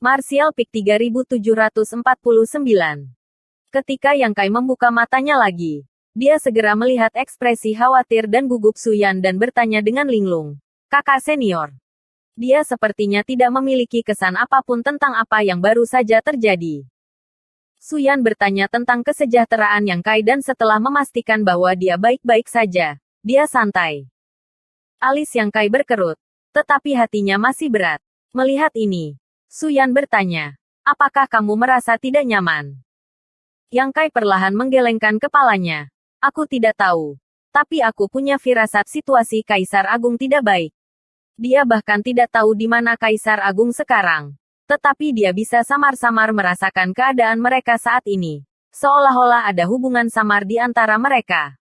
Martial Peak 3749. Ketika Yang Kai membuka matanya lagi, dia segera melihat ekspresi khawatir dan gugup Suyan dan bertanya dengan linglung. Kakak senior. Dia sepertinya tidak memiliki kesan apapun tentang apa yang baru saja terjadi. Suyan bertanya tentang kesejahteraan Yang Kai dan setelah memastikan bahwa dia baik-baik saja, dia santai. Alis Yang Kai berkerut, tetapi hatinya masih berat. Melihat ini, Suyan bertanya, apakah kamu merasa tidak nyaman? Yang Kai perlahan menggelengkan kepalanya. Aku tidak tahu. Tapi aku punya firasat situasi Kaisar Agung tidak baik. Dia bahkan tidak tahu di mana Kaisar Agung sekarang. Tetapi dia bisa samar-samar merasakan keadaan mereka saat ini. Seolah-olah ada hubungan samar di antara mereka.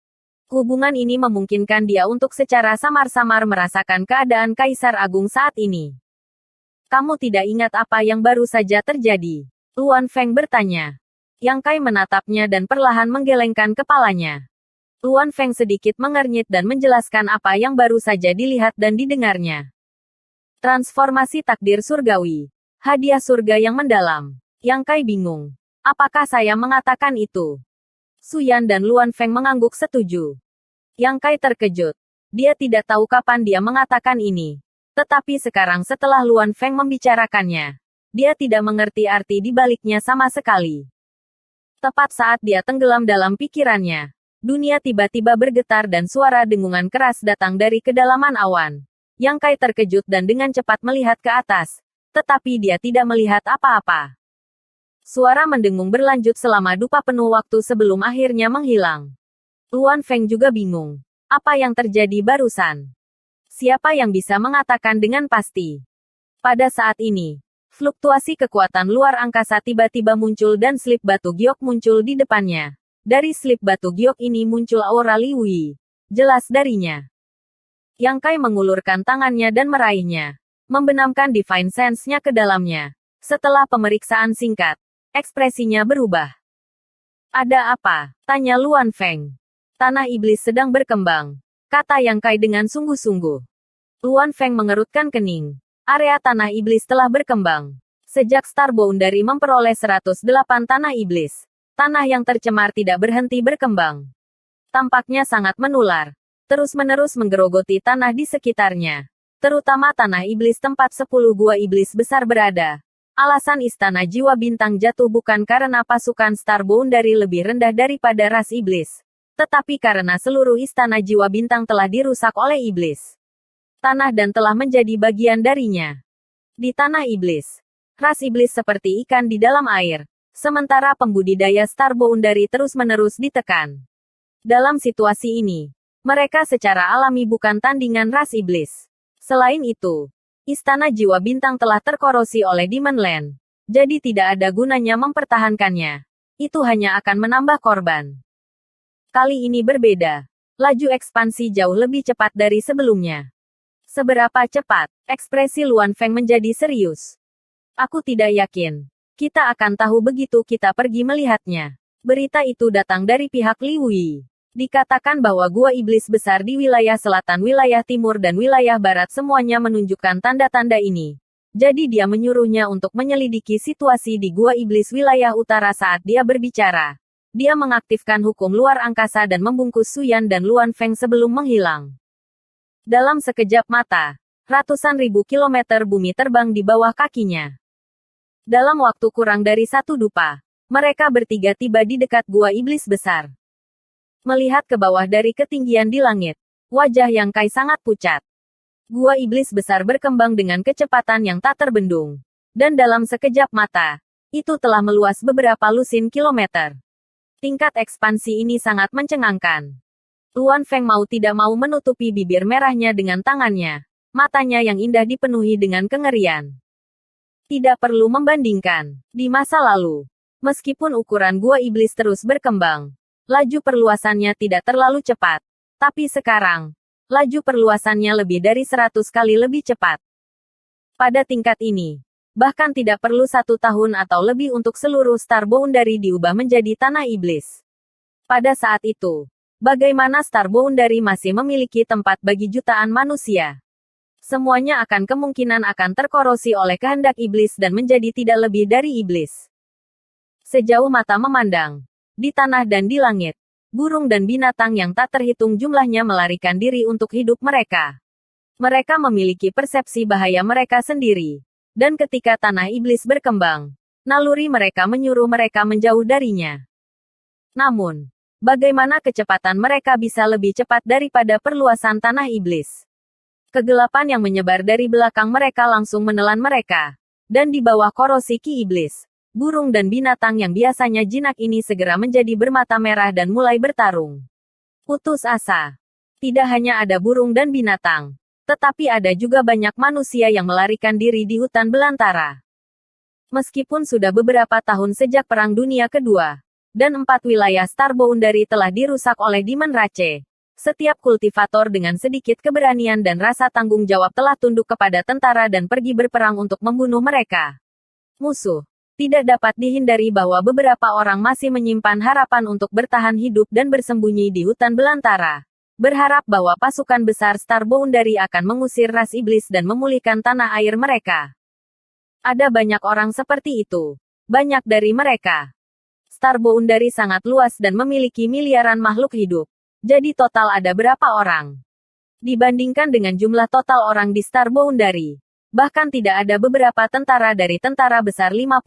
Hubungan ini memungkinkan dia untuk secara samar-samar merasakan keadaan Kaisar Agung saat ini. Kamu tidak ingat apa yang baru saja terjadi? Luan Feng bertanya. Yang Kai menatapnya dan perlahan menggelengkan kepalanya. Luan Feng sedikit mengernyit dan menjelaskan apa yang baru saja dilihat dan didengarnya. Transformasi takdir surgawi. Hadiah surga yang mendalam. Yang Kai bingung. Apakah saya mengatakan itu? Suyan dan Luan Feng mengangguk setuju. Yang Kai terkejut. Dia tidak tahu kapan dia mengatakan ini. Tetapi sekarang setelah Luan Feng membicarakannya, dia tidak mengerti arti di baliknya sama sekali. Tepat saat dia tenggelam dalam pikirannya, dunia tiba-tiba bergetar dan suara dengungan keras datang dari kedalaman awan. Yang Kai terkejut dan dengan cepat melihat ke atas, tetapi dia tidak melihat apa-apa. Suara mendengung berlanjut selama dupa penuh waktu sebelum akhirnya menghilang. Luan Feng juga bingung. Apa yang terjadi barusan? Siapa yang bisa mengatakan dengan pasti? Pada saat ini, fluktuasi kekuatan luar angkasa tiba-tiba muncul dan slip batu giok muncul di depannya. Dari slip batu giok ini muncul aura Li Wei. Jelas darinya. Yang Kai mengulurkan tangannya dan meraihnya. Membenamkan Divine Sense-nya ke dalamnya. Setelah pemeriksaan singkat, ekspresinya berubah. Ada apa? Tanya Luan Feng. Tanah iblis sedang berkembang. Kata Yang Kai dengan sungguh-sungguh. Luan Feng mengerutkan kening. Area tanah iblis telah berkembang. Sejak Star Boundary memperoleh 108 tanah iblis, tanah yang tercemar tidak berhenti berkembang. Tampaknya sangat menular. Terus-menerus menggerogoti tanah di sekitarnya. Terutama tanah iblis tempat 10 gua iblis besar berada. Alasan Istana Jiwa Bintang jatuh bukan karena pasukan Star Boundary lebih rendah daripada ras iblis, tetapi karena seluruh Istana Jiwa Bintang telah dirusak oleh iblis. Tanah dan telah menjadi bagian darinya. Di tanah iblis, ras iblis seperti ikan di dalam air, sementara pembudidaya Star Boundary terus-menerus ditekan. Dalam situasi ini, mereka secara alami bukan tandingan ras iblis. Selain itu, Istana Jiwa Bintang telah terkorosi oleh Demon Land, jadi tidak ada gunanya mempertahankannya. Itu hanya akan menambah korban. Kali ini berbeda. Laju ekspansi jauh lebih cepat dari sebelumnya. Seberapa cepat? Ekspresi Luan Feng menjadi serius. Aku tidak yakin. Kita akan tahu begitu kita pergi melihatnya. Berita itu datang dari pihak Li Wei. Dikatakan bahwa gua iblis besar di wilayah selatan, wilayah timur dan wilayah barat semuanya menunjukkan tanda-tanda ini. Jadi dia menyuruhnya untuk menyelidiki situasi di gua iblis wilayah utara saat dia berbicara. Dia mengaktifkan hukum luar angkasa dan membungkus Suyan dan Luan Feng sebelum menghilang. Dalam sekejap mata, ratusan ribu kilometer bumi terbang di bawah kakinya. Dalam waktu kurang dari 1 dupa, mereka bertiga tiba di dekat gua iblis besar. Melihat ke bawah dari ketinggian di langit, wajah Yang Kai sangat pucat. Gua iblis besar berkembang dengan kecepatan yang tak terbendung. Dan dalam sekejap mata, itu telah meluas beberapa lusin kilometer. Tingkat ekspansi ini sangat mencengangkan. Luan Feng mau tidak mau menutupi bibir merahnya dengan tangannya. Matanya yang indah dipenuhi dengan kengerian. Tidak perlu membandingkan. Di masa lalu, meskipun ukuran gua iblis terus berkembang, laju perluasannya tidak terlalu cepat. Tapi sekarang, laju perluasannya lebih dari 100 kali lebih cepat. Pada tingkat ini, bahkan tidak perlu 1 tahun atau lebih untuk seluruh Star Boundary diubah menjadi tanah iblis. Pada saat itu, bagaimana Star Boundary masih memiliki tempat bagi jutaan manusia? Semuanya akan kemungkinan akan terkorosi oleh kehendak iblis dan menjadi tidak lebih dari iblis. Sejauh mata memandang, di tanah dan di langit, burung dan binatang yang tak terhitung jumlahnya melarikan diri untuk hidup mereka. Mereka memiliki persepsi bahaya mereka sendiri. Dan ketika tanah iblis berkembang, naluri mereka menyuruh mereka menjauh darinya. Namun, bagaimana kecepatan mereka bisa lebih cepat daripada perluasan tanah iblis? Kegelapan yang menyebar dari belakang mereka langsung menelan mereka. Dan di bawah korosi ki iblis, burung dan binatang yang biasanya jinak ini segera menjadi bermata merah dan mulai bertarung. Putus asa. Tidak hanya ada burung dan binatang, tetapi ada juga banyak manusia yang melarikan diri di hutan belantara. Meskipun sudah beberapa tahun sejak Perang Dunia Kedua, dan 4 wilayah Star Boundary telah dirusak oleh Demon Rache, setiap kultivator dengan sedikit keberanian dan rasa tanggung jawab telah tunduk kepada tentara dan pergi berperang untuk membunuh mereka. Musuh. Tidak dapat dihindari bahwa beberapa orang masih menyimpan harapan untuk bertahan hidup dan bersembunyi di hutan belantara. Berharap bahwa pasukan besar Star Boundary akan mengusir ras iblis dan memulihkan tanah air mereka. Ada banyak orang seperti itu. Banyak dari mereka. Star Boundary sangat luas dan memiliki miliaran makhluk hidup. Jadi total ada berapa orang? Dibandingkan dengan jumlah total orang di Star Boundary, bahkan tidak ada beberapa tentara dari tentara besar 55.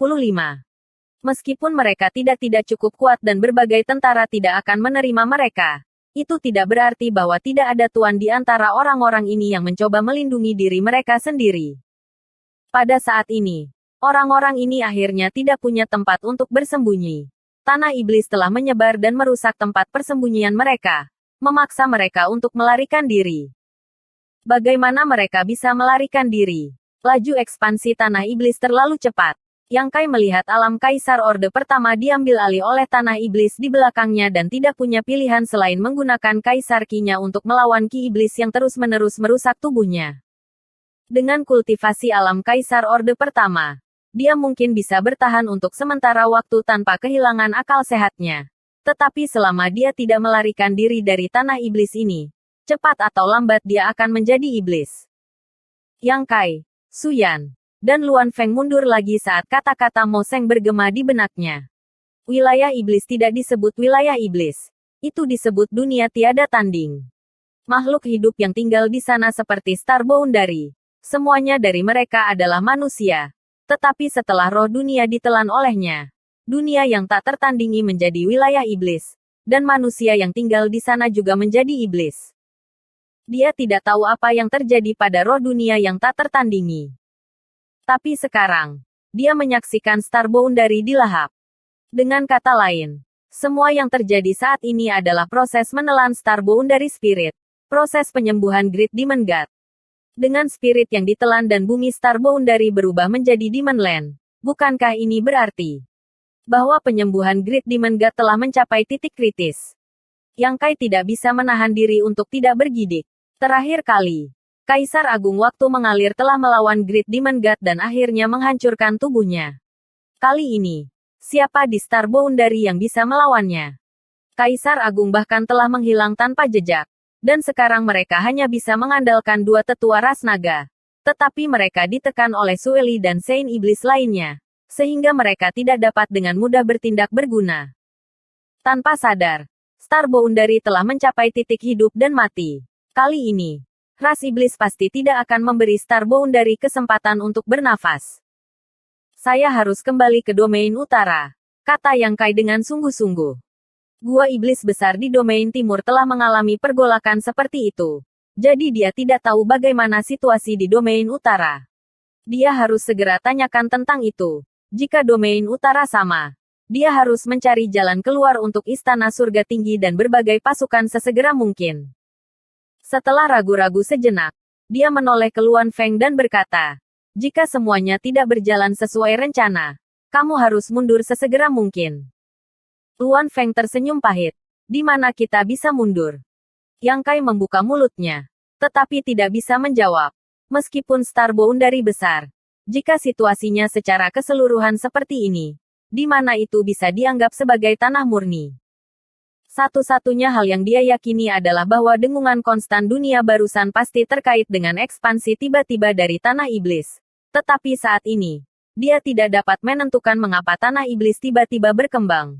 Meskipun mereka tidak cukup kuat dan berbagai tentara tidak akan menerima mereka, itu tidak berarti bahwa tidak ada tuan di antara orang-orang ini yang mencoba melindungi diri mereka sendiri. Pada saat ini, orang-orang ini akhirnya tidak punya tempat untuk bersembunyi. Tanah iblis telah menyebar dan merusak tempat persembunyian mereka, memaksa mereka untuk melarikan diri. Bagaimana mereka bisa melarikan diri? Laju ekspansi tanah iblis terlalu cepat. Yang Kai melihat alam Kaisar Orde Pertama diambil alih oleh tanah iblis di belakangnya dan tidak punya pilihan selain menggunakan Kaisar Ki-nya untuk melawan Ki iblis yang terus-menerus merusak tubuhnya. Dengan kultivasi alam Kaisar Orde Pertama, dia mungkin bisa bertahan untuk sementara waktu tanpa kehilangan akal sehatnya. Tetapi selama dia tidak melarikan diri dari tanah iblis ini, cepat atau lambat dia akan menjadi iblis. Yang Kai, Suyan, dan Luan Feng mundur lagi saat kata-kata Mo Seng bergema di benaknya. Wilayah iblis tidak disebut wilayah iblis. Itu disebut dunia tiada tanding. Makhluk hidup yang tinggal di sana seperti Star Boundary. Semuanya dari mereka adalah manusia. Tetapi setelah roh dunia ditelan olehnya, dunia yang tak tertandingi menjadi wilayah iblis, dan manusia yang tinggal di sana juga menjadi iblis. Dia tidak tahu apa yang terjadi pada roh dunia yang tak tertandingi. Tapi sekarang, dia menyaksikan Star Boundary dilahap. Dengan kata lain, semua yang terjadi saat ini adalah proses menelan Star Boundary Spirit, proses penyembuhan Great Demon God. Dengan spirit yang ditelan dan bumi Star Boundary berubah menjadi Demon Land, bukankah ini berarti bahwa penyembuhan Great Demon God telah mencapai titik kritis? Yang Kai tidak bisa menahan diri untuk tidak bergidik. Terakhir kali, Kaisar Agung waktu mengalir telah melawan Great Demon God dan akhirnya menghancurkan tubuhnya. Kali ini, siapa di Star Boundary yang bisa melawannya? Kaisar Agung bahkan telah menghilang tanpa jejak. Dan sekarang mereka hanya bisa mengandalkan 2 tetua ras naga. Tetapi mereka ditekan oleh Sueli dan Saint Iblis lainnya. Sehingga mereka tidak dapat dengan mudah bertindak berguna. Tanpa sadar, Star Boundary telah mencapai titik hidup dan mati. Kali ini, ras iblis pasti tidak akan memberi Star Boundary kesempatan untuk bernafas. Saya harus kembali ke domain utara, kata Yang Kai dengan sungguh-sungguh. Gua iblis besar di domain timur telah mengalami pergolakan seperti itu. Jadi dia tidak tahu bagaimana situasi di domain utara. Dia harus segera tanyakan tentang itu. Jika domain utara sama, dia harus mencari jalan keluar untuk istana surga tinggi dan berbagai pasukan sesegera mungkin. Setelah ragu-ragu sejenak, dia menoleh ke Luan Feng dan berkata, jika semuanya tidak berjalan sesuai rencana, kamu harus mundur sesegera mungkin. Luan Feng tersenyum pahit. Di mana kita bisa mundur? Yang Kai membuka mulutnya, tetapi tidak bisa menjawab. Meskipun Star Boundary besar, jika situasinya secara keseluruhan seperti ini, di mana itu bisa dianggap sebagai tanah murni? Satu-satunya hal yang dia yakini adalah bahwa dengungan konstan dunia barusan pasti terkait dengan ekspansi tiba-tiba dari tanah iblis. Tetapi saat ini, dia tidak dapat menentukan mengapa tanah iblis tiba-tiba berkembang.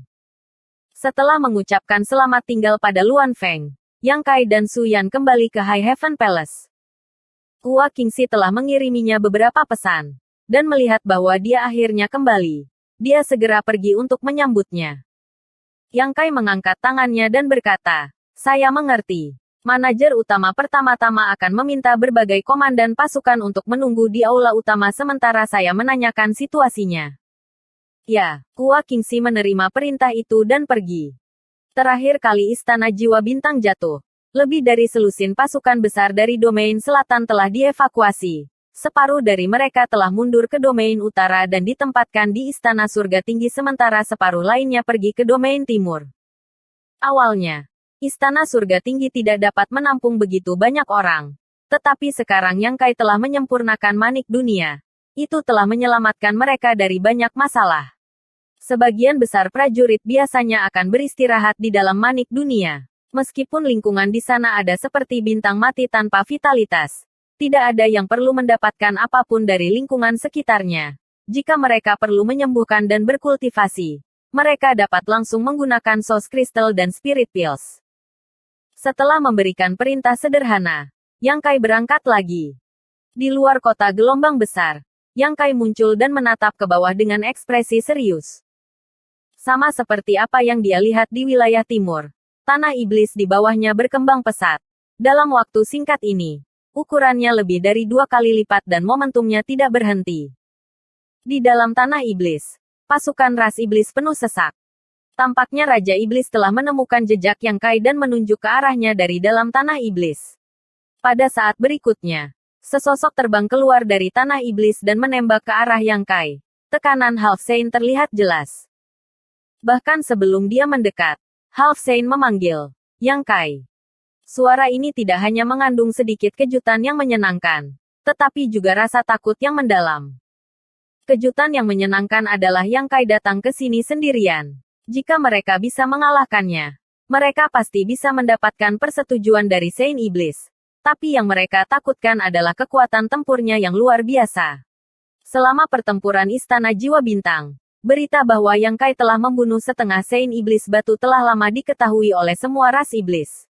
Setelah mengucapkan selamat tinggal pada Luan Feng, Yang Kai dan Su Yan kembali ke High Heaven Palace. Hua Qingxi telah mengiriminya beberapa pesan, dan melihat bahwa dia akhirnya kembali. Dia segera pergi untuk menyambutnya. Yang Kai mengangkat tangannya dan berkata, "Saya mengerti. Manajer utama pertama-tama akan meminta berbagai komandan pasukan untuk menunggu di aula utama sementara saya menanyakan situasinya." Ya, Hua Qingxi menerima perintah itu dan pergi. Terakhir kali Istana Jiwa Bintang jatuh, lebih dari selusin pasukan besar dari domain selatan telah dievakuasi. Separuh dari mereka telah mundur ke domain utara dan ditempatkan di Istana Surga Tinggi sementara separuh lainnya pergi ke domain timur. Awalnya, Istana Surga Tinggi tidak dapat menampung begitu banyak orang. Tetapi sekarang Yang Kai telah menyempurnakan manik dunia. Itu telah menyelamatkan mereka dari banyak masalah. Sebagian besar prajurit biasanya akan beristirahat di dalam manik dunia. Meskipun lingkungan di sana ada seperti bintang mati tanpa vitalitas. Tidak ada yang perlu mendapatkan apapun dari lingkungan sekitarnya. Jika mereka perlu menyembuhkan dan berkultivasi, mereka dapat langsung menggunakan sos kristal dan spirit pills. Setelah memberikan perintah sederhana, Yang Kai berangkat lagi. Di luar kota gelombang besar, Yang Kai muncul dan menatap ke bawah dengan ekspresi serius. Sama seperti apa yang dia lihat di wilayah timur, tanah iblis di bawahnya berkembang pesat. Dalam waktu singkat ini, ukurannya lebih dari 2 kali lipat dan momentumnya tidak berhenti. Di dalam tanah iblis, pasukan ras iblis penuh sesak. Tampaknya Raja Iblis telah menemukan jejak Yang Kai dan menunjuk ke arahnya dari dalam tanah iblis. Pada saat berikutnya, sesosok terbang keluar dari tanah iblis dan menembak ke arah Yang Kai. Tekanan Half Saint terlihat jelas. Bahkan sebelum dia mendekat, Half Saint memanggil, "Yang Kai." Suara ini tidak hanya mengandung sedikit kejutan yang menyenangkan, tetapi juga rasa takut yang mendalam. Kejutan yang menyenangkan adalah Yang Kai datang ke sini sendirian. Jika mereka bisa mengalahkannya, mereka pasti bisa mendapatkan persetujuan dari Saint Iblis. Tapi yang mereka takutkan adalah kekuatan tempurnya yang luar biasa. Selama pertempuran Istana Jiwa Bintang, berita bahwa Yang Kai telah membunuh setengah Saint Iblis Batu telah lama diketahui oleh semua ras iblis.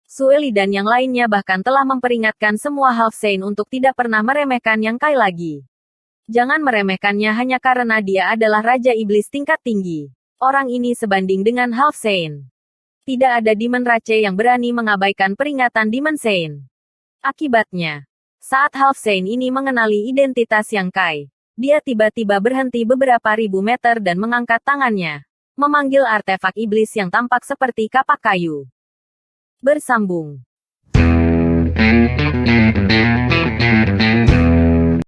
Sueli dan yang lainnya bahkan telah memperingatkan semua Half Saint untuk tidak pernah meremehkan Yang Kai lagi. Jangan meremehkannya hanya karena dia adalah Raja Iblis tingkat tinggi. Orang ini sebanding dengan Half Saint. Tidak ada Demon Rache yang berani mengabaikan peringatan Demon Saint. Akibatnya, saat Half Saint ini mengenali identitas Yang Kai, dia tiba-tiba berhenti beberapa ribu meter dan mengangkat tangannya, memanggil artefak iblis yang tampak seperti kapak kayu. Bersambung.